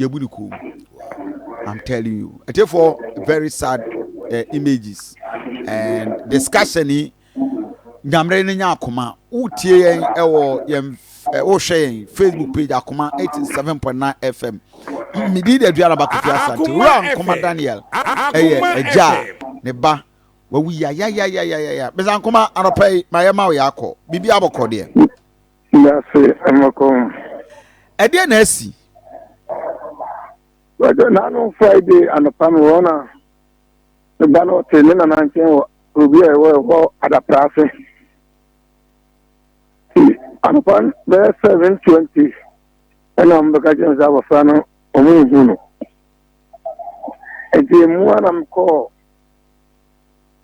Yebunuku. I'm telling you. Therefore, very sad images and discussion. Nyamre ni Akoma. Utie ewo yem share Facebook page Akoma 87.9 FM. Me did aduara bakofi asante. Ura Akoma Daniel. Eja ne ba. We ya. Beza Akoma anopai mayema o yakọ. Bibi abokọ de. Ya se amako. Ede na asi. Na no Friday anopa me wona. The bano tele na nanchen obi e wo adaprafe. Anopa be 7:20. And I'm the guardians of a fan or moon. And the one I'm called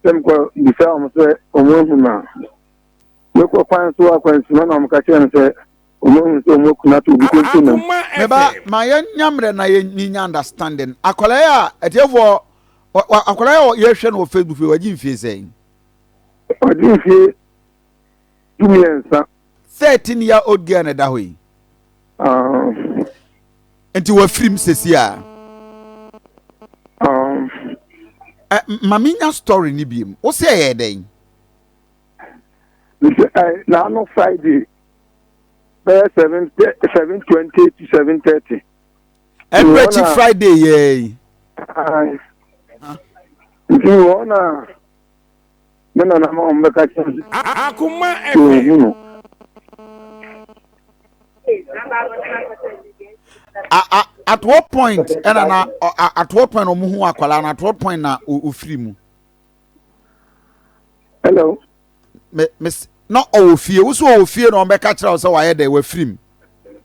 them go the film say or moon. Look what finds to our when I'm catching and say, Omo so mo kuna to be continue. Meba my nyamre na ye understanding. Akolaya etefo akolaya ye hwe no Facebook we wagi mfie sei. Wagi mfie 2 years. 13-year-old girl na da hoyi. Enti wa film sesia. Maminya story ni biem. O se ye den. Na no Friday. 7:20 to 7:30. Every Friday ye. You wanna na mo mbeka chance. Akoma FM. At what point at what point omuhu akwala na at what point na ofiri mu? Hello. Miss not ofie wo so ofie na ombeka kira wo so wa ye dey wa firim.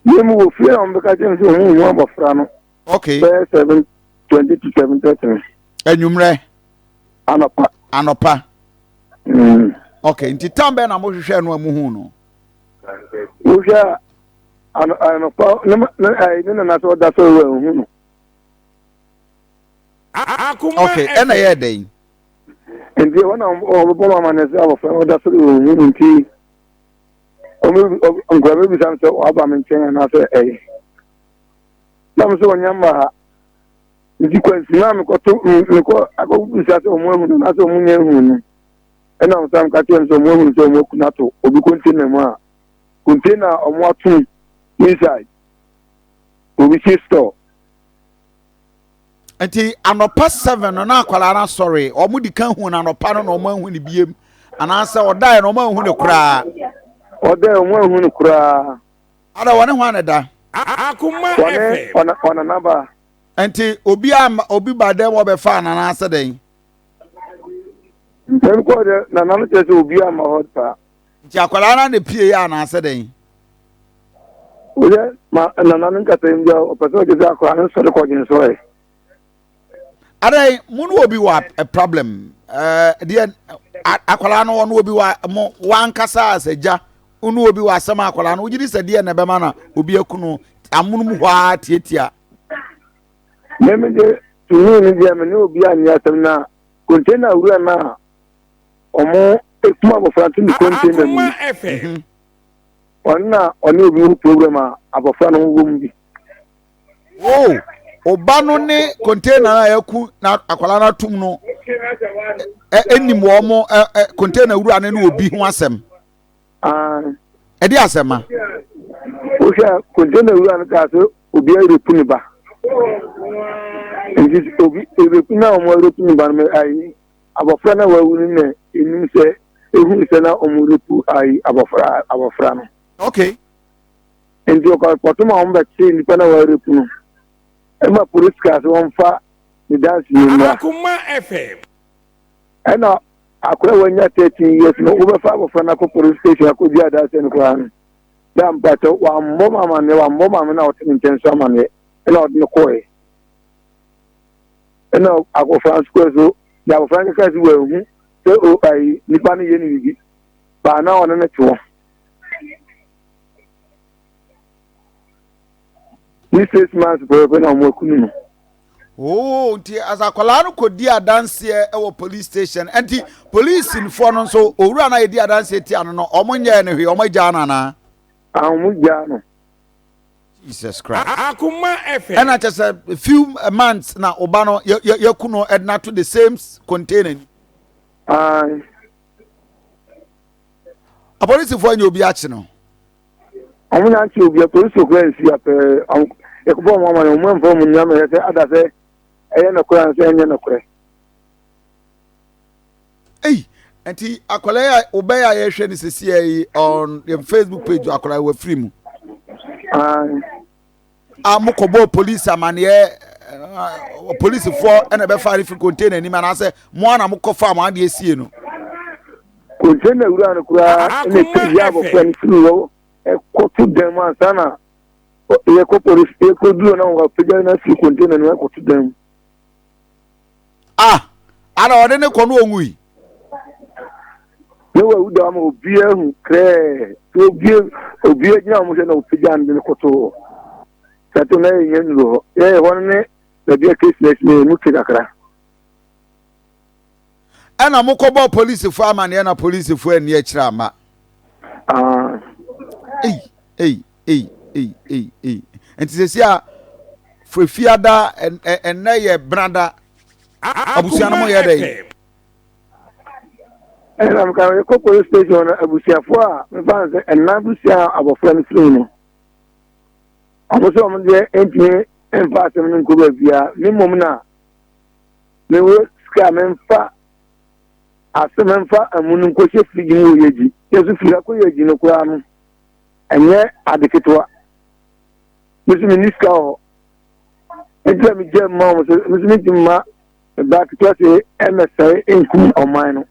Ye mu ofie na ombeka kira so omuhu abofra no. Okay. 7:20 to 7:30. Enyumre anopa. Okay, nti tambe na mo hwehwe no amuhu no. Uhia anopa na so da so we hu no. Okay, ena ye dey. And the one of Obama is our friend, that's what we will see. I'm going to be some so Obama and I say, hey. Some so Yamaha. The sequence, Nam got to I go to that woman, and that's a woman. And now some catching some women so more nato, or be container of what inside. We see store. Enti anopa 7 no na akwala na sorry omudi kan hu na anopa no ma hu ni biem anansa odai no ma hu ne kura odai o ma hu ne kura ada wone hu aneda Akoma ona naba enti obi badem obefa na anansa den dem ko de na nanu tese obi ama hota nti akwala na ne pie ya anansa den oye ma na nanu katem dia o peso de akwala no so de ko gin so Aday munu obi wa a problem dia akwala no wono obi wa mo wankasa asaja unu obi wa asama akwala no ugiri se dia na be mana obi akunu amunu mu hwa tietia memeje tunu ni dia me no obi anya asem na container wura na omo ekuma bofra tunu container ni onna oni obi program abofra no wo mbi oh Obano ne container na yaku na akwala na tum no enim wo mo container wura ne no obi ho asem edi asema o sha container wura na ka so obi erepu ni ba ndi obi erepu na omo erepu ni ba me ai abofra na wa wuni ne enim se ehu se na omo erepu ai abofra no okay ndi o ka potuma ombe chi ni pa na wa erepu no Emma police cars on fire, the dance you know. Akoma FM. And now, I could when you're 13 years, no over 5 of an police station, I could be a dance and crown. Damn, but one mama and out in someone, and out in the coy. And now, I go France Square, so now Frank as well, so I Nipani Yenigi. But now on a network. This 6 months for when I'm working. Oh, as a colano could dear dance here our police station. Anti police in front so owura na idea dance here no omunya ne hwe omajana na. Amujano. Jesus Christ. Akoma FM. And I just a few months now, Obano, you could not add not to the same container. A police for you be acting. I'm not sure be a police of Grace. You have a woman from Yammer, other say, I am a crown, and a cray. Hey, and he Akolaya obey I is a CIA on the Facebook page. Akolaya were free. Amokobo police amane police for and a fire if contain any man. I say, Mwana Moko farm, I dey see no. Container run cry in a yard of friends through a quarter them one sana. A couple could do no figure as you contain and work to them. I don't know we. No, we don't be a cray to give a beer jam with no figure in the coto. Saturday, you know, one the dear case makes me look at a And I'm a police farm and a police for near Chama. Hey. And it says, yeah, for Fiada and Naya brother Abusiano Yade. And I'm going to police station Abusia for and Nabusia our friend Fluno. I was on the engineer and passing in Kubia, Nimomina. They were scamming fat. Asemenfa amunun ko se figi mu yeji yesu fira ko yeji no kwa no enye adeketwa musu minister o entra mi je ma musu mi ma back to say MSA enku oman no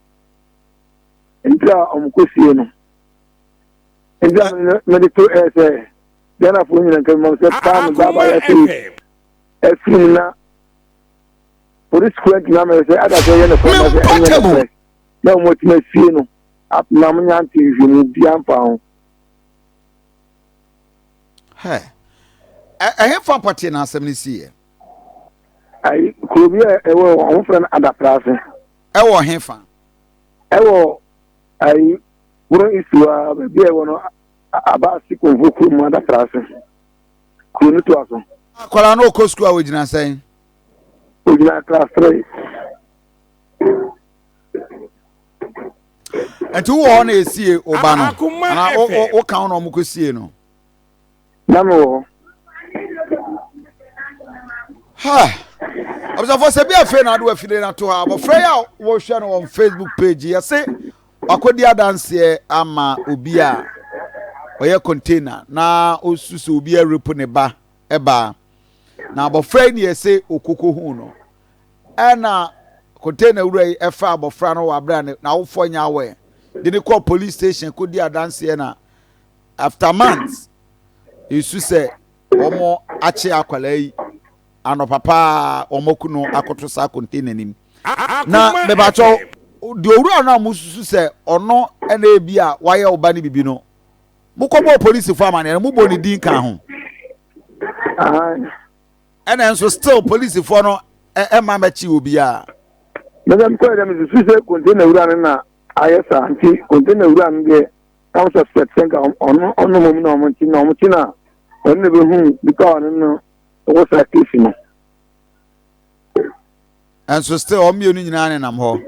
entra omkosie no entra medito say dana fo nyina kan mo se pa baba ya say efina police squad na me say ada say na ko na no mo ti me fie no ap na mo nyan ti hwemu bi amfa ho I for party na asem ni see ai ko bi e wo on friend ada praise e wo hefa e wo ai buro isua bi e wo no aba si ko voku mu ada praise ko ni to aso akola no ko school a wogina sen wogina class 3 and who on a see Obano and what count on Mukusino? No, ha. I was supposed to be a friend. I do a feeling to her, but Freya was sharing on Facebook page. I say, I could the dance here. Ama Ubia or your container now. Osusu Ubia Rupuneba Eba now, but friend, you say, Okuku Huno and container Ray F. But Frano Abrand now for your way. Then they call police station. Could the dance here now? After months, you should say, Omo Ache Akwalei, and papa Omokuno Akotosa container him. Now, the battle, the Ura Musu say, or no, and they be a wire Obani Bibino. Mukobo police farmer and Muboni Dinka home. And then so still police for no, and my matchy will be a. Madam Quadam is a Swiss container run. Ayesa anti container run there. I was suspect on the moment Motina. On the room because no was a kissing. And so still on me and I'm home.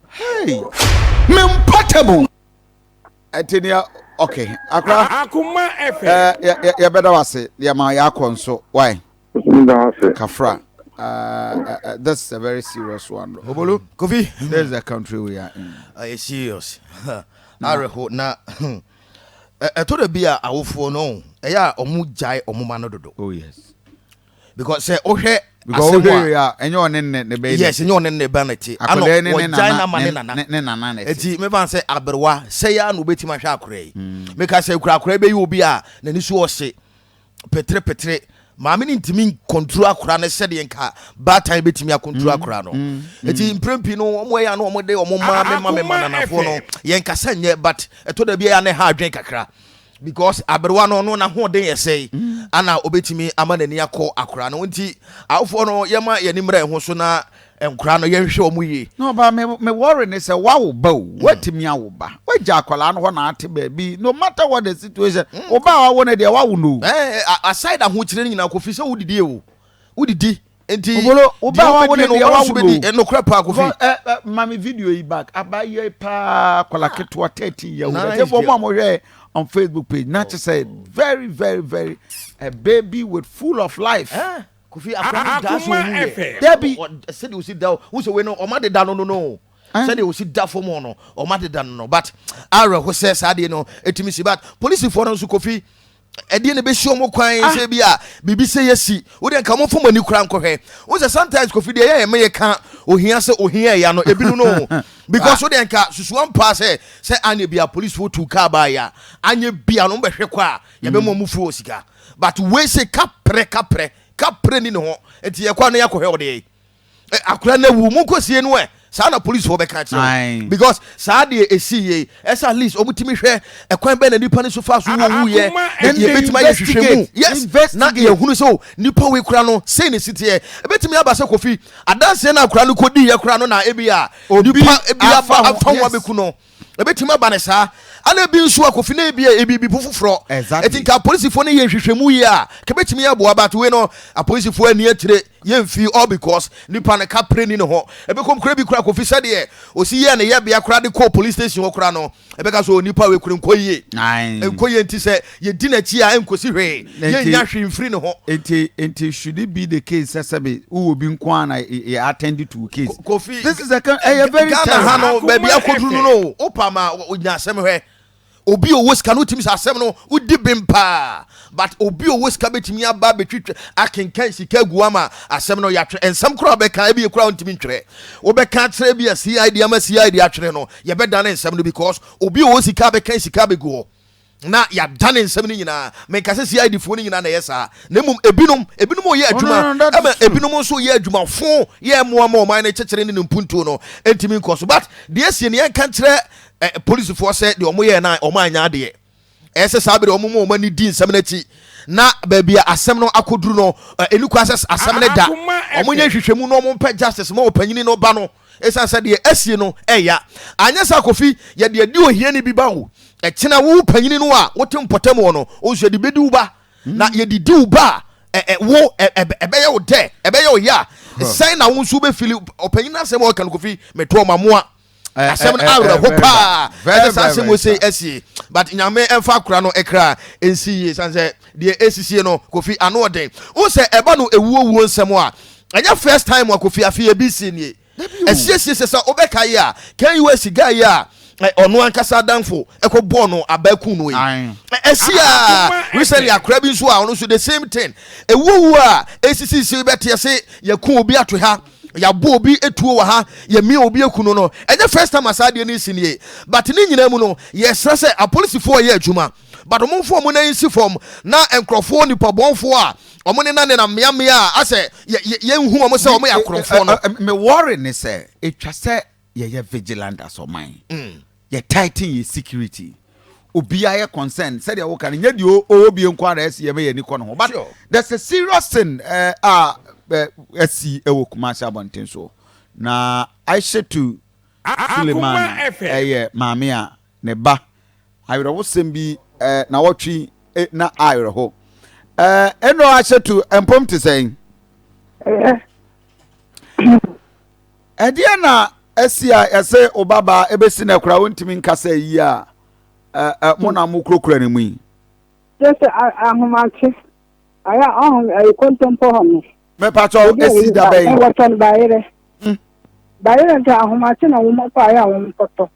Hey, Mimpatable. Atinia, okay. Akoma FM. Yeah, better was it. Yeah, my yakon so why? Kafra. That's a very serious one. Obolu, Kofi, there's a country we are in. I serious. I record na. To the beer I will for no. Eya omu jai omu manododo. Oh yes. Because say ohe because yeah, and you're in the baby. Yes, and you're in the banity. I know what China man. Eti me ban say aberwa say ya no beti ma hwa akure. Make I say kura be you be a na ni so se petre maame ni ntimi control akura na sede nka bad time betimi akontrol akura no eti imprempi no omo ya no omo de omo ma na fo no yen kasa nye but eto da bia ya na ha adwen kakra because aberwa no na ho den yesei ana obetimi ama nani akọ akura no nti awfo no yema yanimra ho so na enkura no yenhwe omu yi no ba me worry ne say wa wo ba o watimi a wo ba waja akwala no ho na ate ba bi no matter what the situation wo ba wa wo ne de wa wo no aside aho kire nyina Kofi se wudidi e wudidi enti wo ba wa wo ne de wa wo no enokura pa Kofi mami video yi back abaye pa akwala ketwa 30 years therefore mo amohwe on Facebook page not to say very very very a baby with full of life Kofi Akoma Debbie said you sit down who say we no o ma de da no said you sit down for mo no o ma de da no but ara who says ade no etimi si but police for no so Kofi edi ne be show mo kwan say bia bibi say yesi wo de nka mo fo mani kura nkɔhwɛ wo say sometimes Kofi de ye me ka ohia say ohia ya no ebi no because wo de nka susuan pa say anya bia police wo tu car ba ya anya bia no be hwɛ kwa ye be mo mu fu osika but we say kapre ni no ho enti ye kwa no yakɔhwɛ wo de akura na wu mo kosie no saa na police wo be ka kyerɛ because saa de esiye at least omutimi hwɛ ekwan be na nipa ne so fa so wo ye ye betima ye hwehwɛ mu yes na ye hunu so nipa we kura no say ne sitie ebetimi aba se Kofi adanse na kura no kodi ye kura no na ebia nipa ebia fa wa beku no ebetimi aba ne saa ana bi nso Kofi na ebia ebibi fufuro etinka police fo ne ye hwehwɛ mu ye a kebetimi ya bo aba to we no a police fo ani atire ye mfi all because nipa ne kapre ni ne ho ebekom kura bi kura Kofi said ye osi ye na ye bia kura de call police station wo kura no ebeka so nipa we kura nkoyie nkoyie nti se ye di na chi a enkosi hwe ye nya hwe mfiri ne ho enti should it be the case sasabe who bi nko ana ye attend to case Kofi this is a very no baby akodru no opama onya asem hwe obi o weska no timi asem no udi bimpa but obi o weska betimi aba betwitwe akenkan sika guama asem no yatwe ensam kura beka ebi kura ntimi ntwere obeka kire bi CID ama CID atwere no ye beda na ensam no because obi o sika beka sika begu na ya dane nsem ni nyina me ka se CID fo ni nyina na yesa na mum ebinom o ye adwuma ama ebinom so ye adwuma fo ye moa ma o man na chekere ni mpuntu no entimi nkoso but de esie ne kan kire police force de omo ye na omo anya de ese sabe de omo mo ni din nsem na ti na baby asem no akoduru no enuku asem ne da omo nya hwehwemu no omo mpa justice ma opanyini no ba no esa se de esie no eya anya sa Kofi ye de adi ohia ni bi ba wo ekina wo panyini no a wote mpotam wo no o so de bedi wo ba na ye di wo ba wo ebe ye wo de ebe ye wo ya sai na wo nso be fili opanyini asem wo kan Kofi meto mamoa asem na awre hopa esa asem wo say esie but nyame emfa kura no ekra ensi ye sanse de esisie no Kofi ano oden wo say eba no ewuo nsem a anya first time wa Kofi afie bi sinie esie sesa obeka ya can you see guy ya ono ankasa danfo ekobọ no abaku no yi esia recently akra bi nso a ono so the same thing ewuwu a esisi bete se yakun obi ato ha ya bo obi etuo wa ha ya mi obi ekunu no enye first time asade ni sinie but ni nyina mu no yes say a police for ye adwuma but omo fo omo na yin form na enkrofo ni pabonfo a omo ne na mmea ase ye nhu omo se omo ya krofo no me worry ne say etwa say ye vigilant as oman ye tighten your security obi aye concern said you can nye di obi enko ara ese ye me ni ko no but there's a serious thing esi ewo Kumasi Abonten so na Aisha to Suleiman maame a ne ba ayro wo sem bi na wotwi na ayro ho eno Aisha to empom te saying na esia ese obaba ebesi na kura wontimi nkasa yi a mo na mo krokura ne mu yi just ahomache aya kontompo hono me pacho esi da bay waton bayire bayire ta ahomache na wo mpa aya wo mpoto